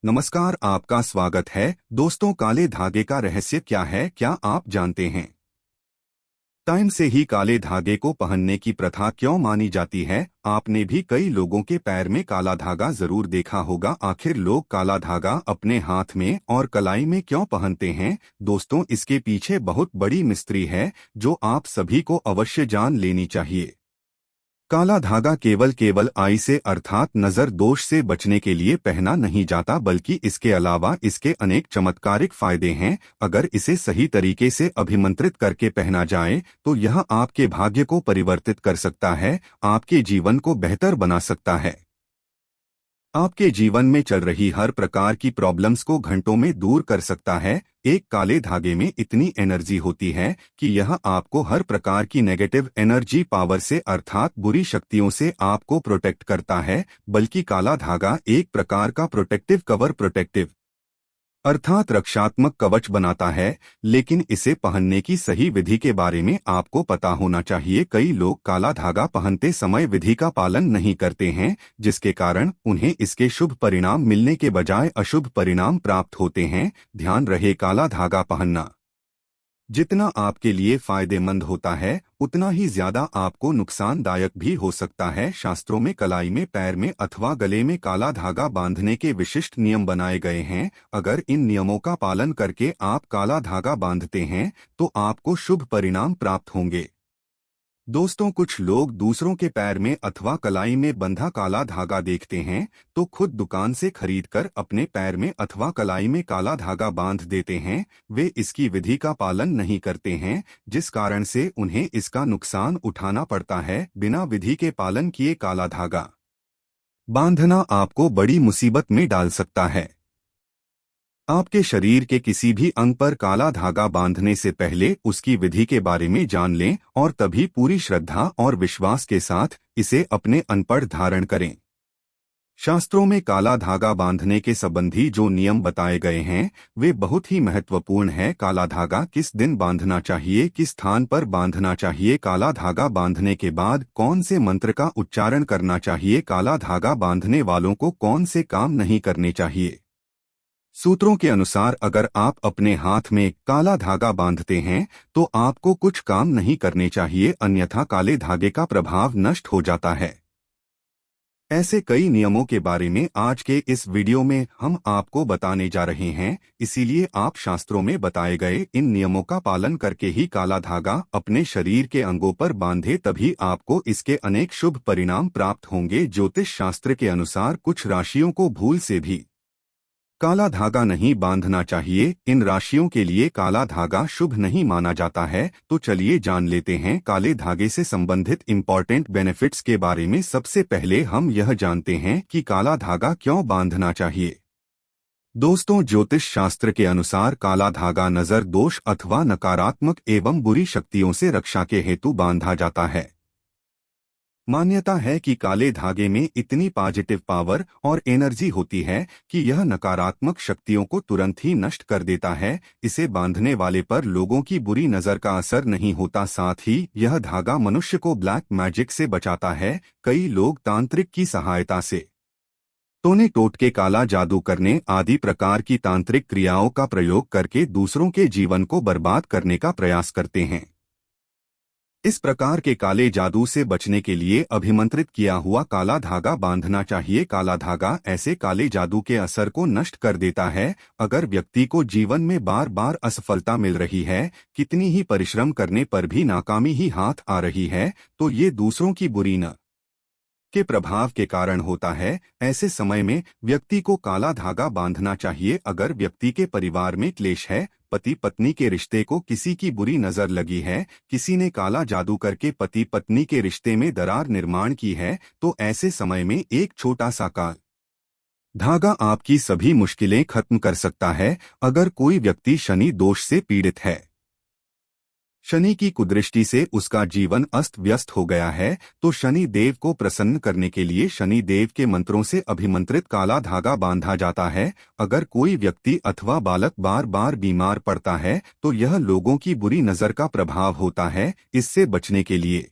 नमस्कार, आपका स्वागत है। दोस्तों, काले धागे का रहस्य क्या है, क्या आप जानते हैं? टाइम से ही काले धागे को पहनने की प्रथा क्यों मानी जाती है? आपने भी कई लोगों के पैर में काला धागा जरूर देखा होगा। आखिर लोग काला धागा अपने हाथ में और कलाई में क्यों पहनते हैं? दोस्तों, इसके पीछे बहुत बड़ी मिस्ट्री है जो आप सभी को अवश्य जान लेनी चाहिए। काला धागा केवल आई से अर्थात नजर दोष से बचने के लिए पहना नहीं जाता, बल्कि इसके अलावा इसके अनेक चमत्कारिक फायदे हैं। अगर इसे सही तरीके से अभिमंत्रित करके पहना जाए तो यह आपके भाग्य को परिवर्तित कर सकता है, आपके जीवन को बेहतर बना सकता है। आपके जीवन में चल रही हर प्रकार की प्रॉब्लम्स को घंटों में दूर कर सकता है। एक काले धागे में इतनी एनर्जी होती है कि यह आपको हर प्रकार की नेगेटिव एनर्जी पावर से अर्थात बुरी शक्तियों से आपको प्रोटेक्ट करता है। बल्कि काला धागा एक प्रकार का प्रोटेक्टिव कवर अर्थात रक्षात्मक कवच बनाता है। लेकिन इसे पहनने की सही विधि के बारे में आपको पता होना चाहिए। कई लोग काला धागा पहनते समय विधि का पालन नहीं करते हैं, जिसके कारण उन्हें इसके शुभ परिणाम मिलने के बजाय अशुभ परिणाम प्राप्त होते हैं। ध्यान रहे, काला धागा पहनना जितना आपके लिए फायदेमंद होता है, उतना ही ज्यादा आपको नुकसानदायक भी हो सकता है। शास्त्रों में कलाई में, पैर में अथवा गले में काला धागा बांधने के विशिष्ट नियम बनाए गए हैं। अगर इन नियमों का पालन करके आप काला धागा बांधते हैं तो आपको शुभ परिणाम प्राप्त होंगे। दोस्तों, कुछ लोग दूसरों के पैर में अथवा कलाई में बंधा काला धागा देखते हैं तो खुद दुकान से खरीदकर अपने पैर में अथवा कलाई में काला धागा बांध देते हैं। वे इसकी विधि का पालन नहीं करते हैं, जिस कारण से उन्हें इसका नुकसान उठाना पड़ता है। बिना विधि के पालन किए काला धागा बांधना आपको बड़ी मुसीबत में डाल सकता है। आपके शरीर के किसी भी अंग पर काला धागा बांधने से पहले उसकी विधि के बारे में जान लें और तभी पूरी श्रद्धा और विश्वास के साथ इसे अपने अन्न पर धारण करें। शास्त्रों में काला धागा बांधने के संबंधी जो नियम बताए गए हैं वे बहुत ही महत्वपूर्ण हैं। काला धागा किस दिन बांधना चाहिए, किस स्थान पर बांधना चाहिए, काला धागा बांधने के बाद कौन से मंत्र का उच्चारण करना चाहिए, काला धागा बांधने वालों को कौन से काम नहीं करने चाहिए। सूत्रों के अनुसार अगर आप अपने हाथ में काला धागा बांधते हैं तो आपको कुछ काम नहीं करने चाहिए, अन्यथा काले धागे का प्रभाव नष्ट हो जाता है। ऐसे कई नियमों के बारे में आज के इस वीडियो में हम आपको बताने जा रहे हैं। इसीलिए आप शास्त्रों में बताए गए इन नियमों का पालन करके ही काला धागा अपने शरीर के अंगों पर बांधे, तभी आपको इसके अनेक शुभ परिणाम प्राप्त होंगे। ज्योतिष शास्त्र के अनुसार कुछ राशियों को भूल से भी काला धागा नहीं बांधना चाहिए। इन राशियों के लिए काला धागा शुभ नहीं माना जाता है। तो चलिए जान लेते हैं काले धागे से संबंधित इम्पोर्टेंट बेनिफिट्स के बारे में। सबसे पहले हम यह जानते हैं कि काला धागा क्यों बांधना चाहिए। दोस्तों, ज्योतिष शास्त्र के अनुसार काला धागा नजर दोष अथवा नकारात्मक एवं बुरी शक्तियों से रक्षा के हेतु बांधा जाता है। मान्यता है कि काले धागे में इतनी पॉजिटिव पावर और एनर्जी होती है कि यह नकारात्मक शक्तियों को तुरंत ही नष्ट कर देता है। इसे बांधने वाले पर लोगों की बुरी नजर का असर नहीं होता, साथ ही यह धागा मनुष्य को ब्लैक मैजिक से बचाता है। कई लोग तांत्रिक की सहायता से टोने टोटके, काला जादू करने आदि प्रकार की तांत्रिक क्रियाओं का प्रयोग करके दूसरों के जीवन को बर्बाद करने का प्रयास करते हैं। इस प्रकार के काले जादू से बचने के लिए अभिमंत्रित किया हुआ काला धागा बांधना चाहिए। काला धागा ऐसे काले जादू के असर को नष्ट कर देता है। अगर व्यक्ति को जीवन में बार बार असफलता मिल रही है, कितनी ही परिश्रम करने पर भी नाकामी ही हाथ आ रही है, तो ये दूसरों की बुरी न के प्रभाव के कारण होता है। ऐसे समय में व्यक्ति को काला धागा बांधना चाहिए। अगर व्यक्ति के परिवार में क्लेश है, पति पत्नी के रिश्ते को किसी की बुरी नजर लगी है, किसी ने काला जादू करके पति पत्नी के रिश्ते में दरार निर्माण की है, तो ऐसे समय में एक छोटा सा काला धागा आपकी सभी मुश्किलें खत्म कर सकता है। अगर कोई व्यक्ति शनि दोष से पीड़ित है, शनि की कुदृष्टि से उसका जीवन अस्त व्यस्त हो गया है, तो शनि देव को प्रसन्न करने के लिए शनि देव के मंत्रों से अभिमंत्रित काला धागा बांधा जाता है। अगर कोई व्यक्ति अथवा बालक बार बार बीमार पड़ता है तो यह लोगों की बुरी नजर का प्रभाव होता है। इससे बचने के लिए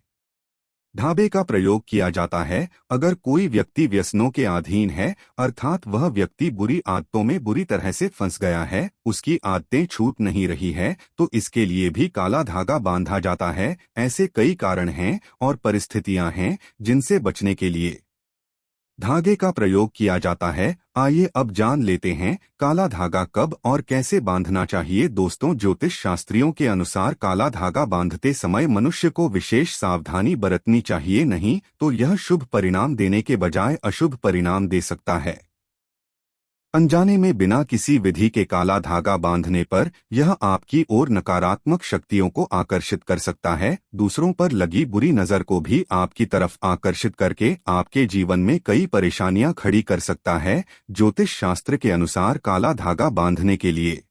ढाबे का प्रयोग किया जाता है अगर कोई व्यक्ति व्यसनों के अधीन है, अर्थात वह व्यक्ति बुरी आदतों में बुरी तरह से फंस गया है, उसकी आदतें छूट नहीं रही है, तो इसके लिए भी काला धागा बांधा जाता है। ऐसे कई कारण हैं और परिस्थितियां हैं जिनसे बचने के लिए धागे का प्रयोग किया जाता है। आइए अब जान लेते हैं काला धागा कब और कैसे बांधना चाहिए। दोस्तों, ज्योतिष शास्त्रियों के अनुसार काला धागा बांधते समय मनुष्य को विशेष सावधानी बरतनी चाहिए, नहीं तो यह शुभ परिणाम देने के बजाय अशुभ परिणाम दे सकता है। अनजाने में बिना किसी विधि के काला धागा बांधने पर यह आपकी ओर नकारात्मक शक्तियों को आकर्षित कर सकता है, दूसरों पर लगी बुरी नजर को भी आपकी तरफ आकर्षित करके आपके जीवन में कई परेशानियां खड़ी कर सकता है। ज्योतिष शास्त्र के अनुसार काला धागा बांधने के लिए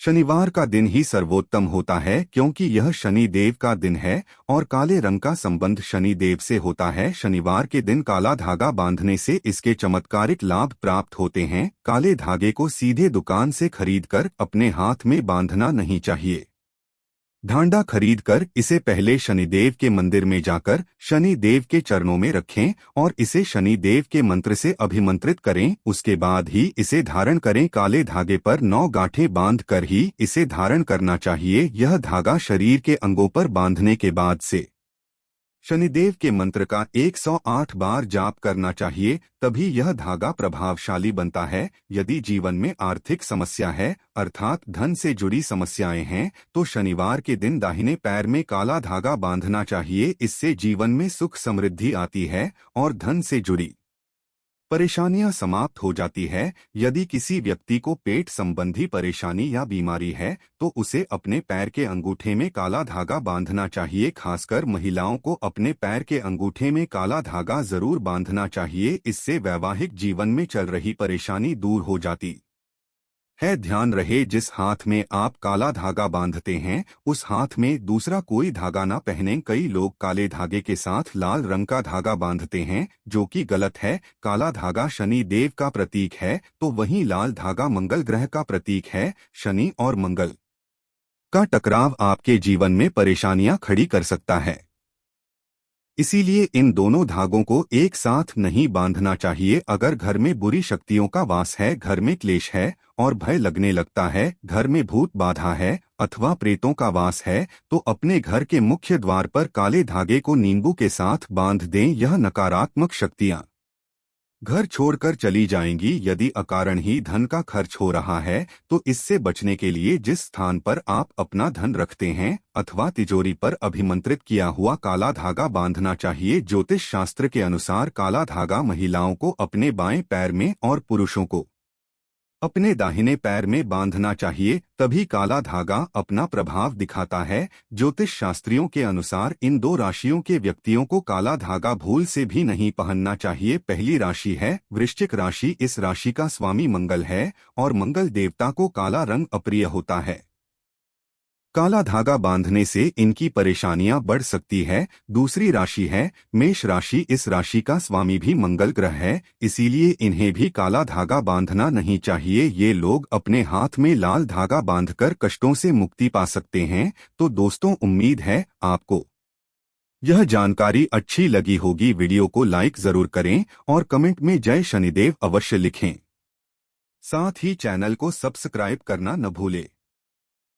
शनिवार का दिन ही सर्वोत्तम होता है, क्योंकि यह शनि देव का दिन है और काले रंग का संबंध शनि देव से होता है। शनिवार के दिन काला धागा बांधने से इसके चमत्कारिक लाभ प्राप्त होते हैं। काले धागे को सीधे दुकान से खरीदकर अपने हाथ में बांधना नहीं चाहिए। धांडा खरीदकर इसे पहले शनिदेव के मंदिर में जाकर शनि देव के चरणों में रखें और इसे शनि देव के मंत्र से अभिमंत्रित करें। उसके बाद ही इसे धारण करें। काले धागे पर 9 गांठें बांध कर ही इसे धारण करना चाहिए। यह धागा शरीर के अंगों पर बांधने के बाद से शनिदेव के मंत्र का 108 बार जाप करना चाहिए, तभी यह धागा प्रभावशाली बनता है। यदि जीवन में आर्थिक समस्या है, अर्थात धन से जुड़ी समस्याएं हैं, तो शनिवार के दिन दाहिने पैर में काला धागा बांधना चाहिए। इससे जीवन में सुख समृद्धि आती है और धन से जुड़ी परेशानियां समाप्त हो जाती है। यदि किसी व्यक्ति को पेट संबंधी परेशानी या बीमारी है, तो उसे अपने पैर के अंगूठे में काला धागा बांधना चाहिए। खासकर महिलाओं को अपने पैर के अंगूठे में काला धागा जरूर बांधना चाहिए। इससे वैवाहिक जीवन में चल रही परेशानी दूर हो जाती है। ध्यान रहे, जिस हाथ में आप काला धागा बांधते हैं उस हाथ में दूसरा कोई धागा ना पहने। कई लोग काले धागे के साथ लाल रंग का धागा बांधते हैं, जो कि गलत है। काला धागा शनि देव का प्रतीक है, तो वहीं लाल धागा मंगल ग्रह का प्रतीक है। शनि और मंगल का टकराव आपके जीवन में परेशानियां खड़ी कर सकता है, इसीलिए इन दोनों धागों को एक साथ नहीं बांधना चाहिए। अगर घर में बुरी शक्तियों का वास है, घर में क्लेश है और भय लगने लगता है, घर में भूत बाधा है अथवा प्रेतों का वास है, तो अपने घर के मुख्य द्वार पर काले धागे को नींबू के साथ बांध दें। यह नकारात्मक शक्तियां घर छोड़कर चली जाएंगी। यदि अकारण ही धन का खर्च हो रहा है, तो इससे बचने के लिए जिस स्थान पर आप अपना धन रखते हैं अथवा तिजोरी पर अभिमंत्रित किया हुआ काला धागा बांधना चाहिए। ज्योतिष शास्त्र के अनुसार काला धागा महिलाओं को अपने बाएं पैर में और पुरुषों को अपने दाहिने पैर में बांधना चाहिए, तभी काला धागा अपना प्रभाव दिखाता है। ज्योतिष शास्त्रियों के अनुसार इन 2 राशियों के व्यक्तियों को काला धागा भूल से भी नहीं पहनना चाहिए। पहली राशि है वृश्चिक राशि। इस राशि का स्वामी मंगल है और मंगल देवता को काला रंग अप्रिय होता है। काला धागा बांधने से इनकी परेशानियां बढ़ सकती है। दूसरी राशि है मेष राशि। इस राशि का स्वामी भी मंगल ग्रह है, इसीलिए इन्हें भी काला धागा बांधना नहीं चाहिए। ये लोग अपने हाथ में लाल धागा बांधकर कष्टों से मुक्ति पा सकते हैं। तो दोस्तों, उम्मीद है आपको यह जानकारी अच्छी लगी होगी। वीडियो को लाइक जरूर करें और कमेंट में जय शनिदेव अवश्य लिखें। साथ ही चैनल को सब्सक्राइब करना न भूलें।